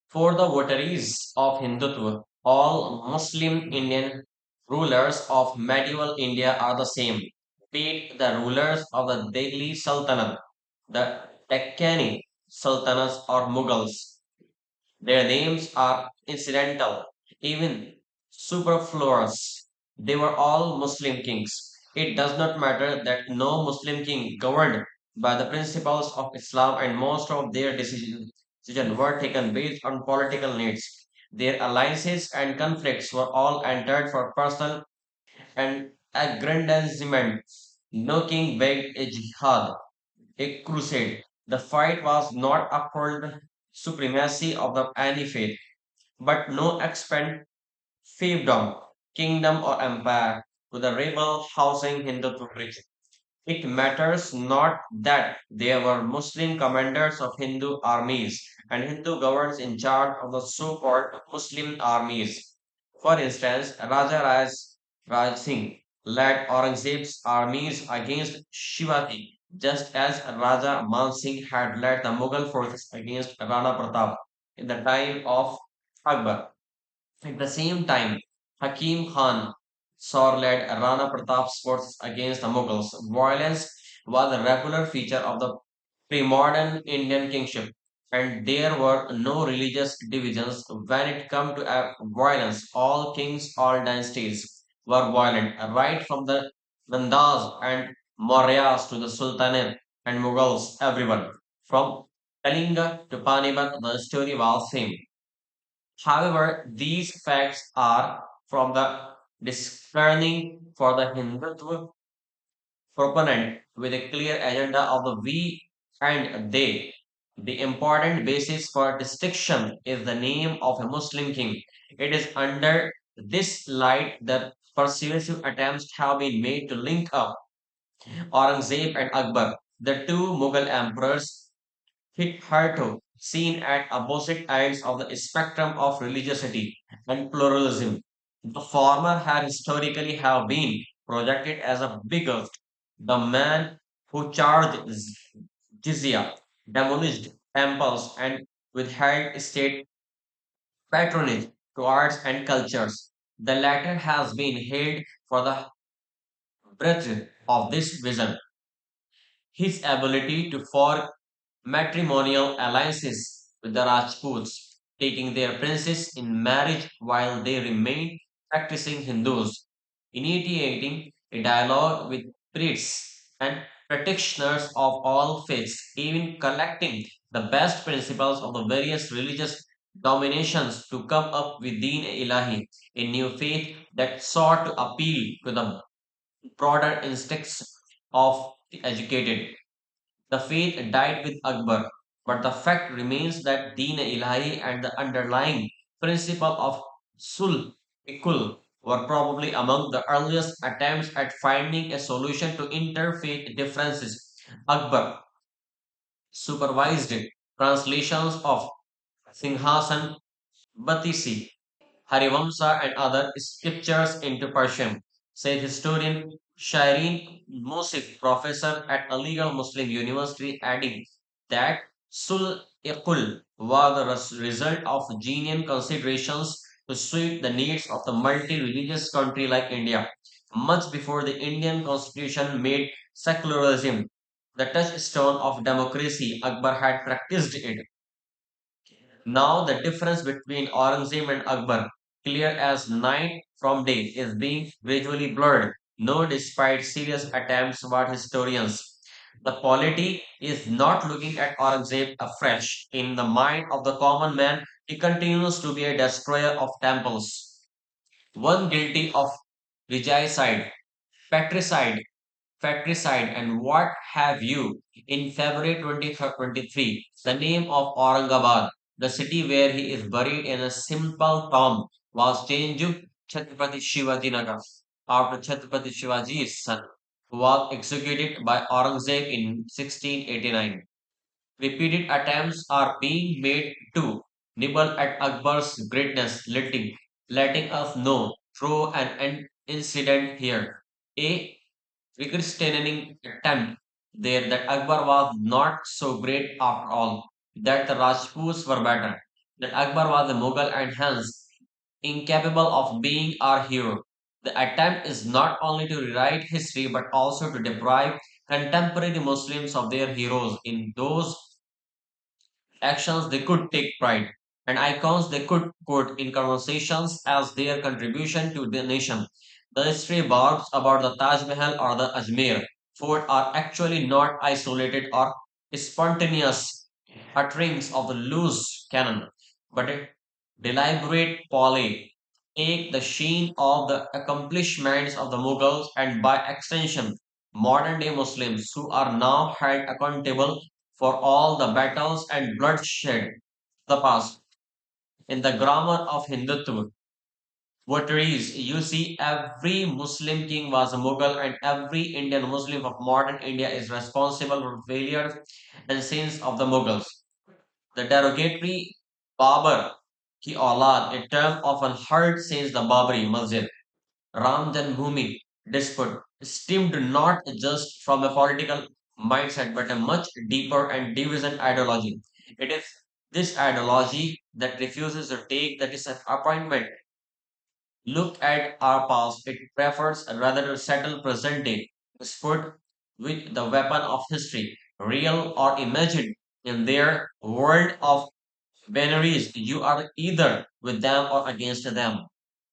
For the votaries of Hindutva, all Muslim Indian rulers of medieval India are the same, be it the rulers of the Delhi Sultanate, the Deccani Sultanates, or Mughals. Their names are incidental, even superfluous. They were all Muslim kings. It does not matter that no Muslim king governed by the principles of Islam, and most of their decisions were taken based on political needs. Their alliances and conflicts were all entered for personal and aggrandizement. No king begged a jihad, a crusade. The fight was not uphold the supremacy of the any faith, but no expand fiefdom, kingdom, or empire to the rebel housing Hindu region. It matters not that there were Muslim commanders of Hindu armies and Hindu governors in charge of the so-called Muslim armies. For instance, Raja Raj Singh led Aurangzeb's armies against Shivaji, just as Raja Man Singh had led the Mughal forces against Rana Pratap in the time of Akbar. At the same time, Hakim Khan led Rana Pratap's forces against the Mughals. Violence was a regular feature of the pre-modern Indian kingship, and there were no religious divisions when it came to violence. All kings, all dynasties were violent, right from the Nandas and Mauryas to the Sultanate and Mughals, everyone. From Kalinga to Panipat, the story was same. However, these facts are from the discerning for the Hindutva proponent with a clear agenda of the we and they. The important basis for distinction is the name of a Muslim king. It is under this light that persuasive attempts have been made to link up Aurangzeb and Akbar, the two Mughal emperors hitherto seen at opposite ends of the spectrum of religiosity and pluralism. The former had historically have been projected as a bigot, the man who charged jizya, demolished temples, and withheld state patronage to arts and cultures. The latter has been hailed for the breadth of this vision, his ability to form matrimonial alliances with the Rajputs, taking their princes in marriage while they remained practicing Hindus, initiating a dialogue with priests and practitioners of all faiths, even collecting the best principles of the various religious dominations to come up with Deen Ilahi, a new faith that sought to appeal to the broader instincts of the educated. The faith died with Akbar, but the fact remains that Deen Ilahi and the underlying principle of Sul Ikul were probably among the earliest attempts at finding a solution to interfaith differences. Akbar supervised translations of Singhasan Batisi, Harivamsa, and other scriptures into Persian, said historian Shireen Musif, professor at Aligarh Muslim University, adding that Sul-Iqul was the result of genuine considerations to suit the needs of the multi-religious country like India. Much before the Indian constitution made secularism the touchstone of democracy, Akbar had practiced it. Now the difference between Aurangzeb and Akbar, clear as night from day, is being gradually blurred. No, despite serious attempts by historians, the polity is not looking at Aurangzeb afresh. In the mind of the common man, he continues to be a destroyer of temples, one guilty of regicide, patricide, fratricide, and what have you. In February 2023, the name of Aurangabad, the city where he is buried in a simple tomb, was changed to Chhatrapati Shivaji Nagar after Chhatrapati Shivaji's son, who was executed by Aurangzeb in 1689. Repeated attempts are being made to nibble at Akbar's greatness, letting us know through an incident here. A Wittgensteinian attempt there that Akbar was not so great after all, that the Rajputs were better. that Akbar was a Mughal and hence incapable of being our hero. The attempt is not only to rewrite history but also to deprive contemporary Muslims of their heroes in those actions they could take pride, and icons they could quote in conversations as their contribution to the nation. The history books about the Taj Mahal or the Ajmer fort are actually not isolated or spontaneous utterings of the loose cannon, but a deliberate folly. Take the sheen of the accomplishments of the Mughals and by extension modern day Muslims who are now held accountable for all the battles and bloodshed of the past. In the grammar of Hindutva, votaries, you see every Muslim king was a Mughal and every Indian Muslim of modern India is responsible for failures and sins of the Mughals. The derogatory Babar ki aulad, a term often heard since the Babri Masjid Ram Janmabhoomi dispute stemmed not just from a political mindset but a much deeper and division ideology. It is this ideology that refuses to take the disappointment, look at our past. It prefers rather to settle present day dispute with the weapon of history, real or imagined. In their world of binaries, you are either with them or against them.